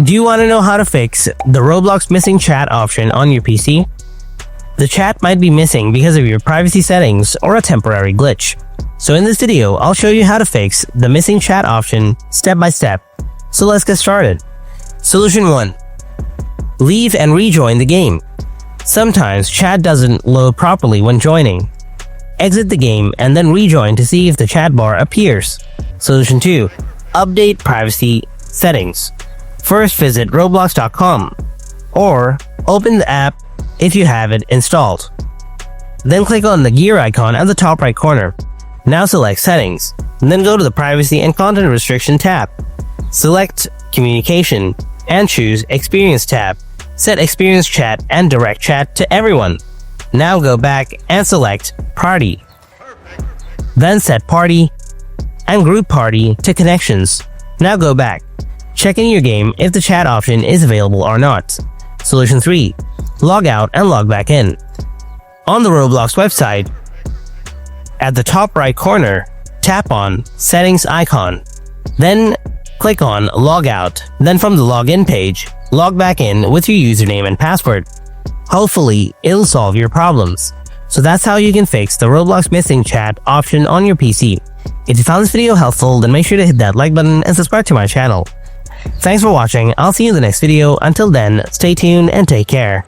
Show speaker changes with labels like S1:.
S1: Do you want to know how to fix the Roblox missing chat option on your PC? The chat might be missing because of your privacy settings or a temporary glitch. So in this video, I'll show you how to fix the missing chat option step by step. So let's get started. Solution 1. Leave and rejoin the game. Sometimes chat doesn't load properly when joining. Exit the game and then rejoin to see if the chat bar appears. Solution 2. Update privacy settings. First visit roblox.com or open the app if you have it installed. Then click on the gear icon at the top right corner. Now select Settings, and then go to the Privacy and Content Restriction tab. Select Communication and choose Experience tab. Set Experience Chat and Direct Chat to everyone. Now go back and select Party. Then set Party and Group Party to Connections. Now go back. Check in your game if the chat option is available or not. Solution 3. Log out and log back in. On the Roblox website, at the top right corner, tap on Settings icon. Then click on Log Out. Then from the login page, log back in with your username and password. Hopefully, it'll solve your problems. So that's how you can fix the Roblox missing chat option on your PC. If you found this video helpful, then make sure to hit that like button and subscribe to my channel. Thanks for watching. I'll see you in the next video. Until then, stay tuned and take care.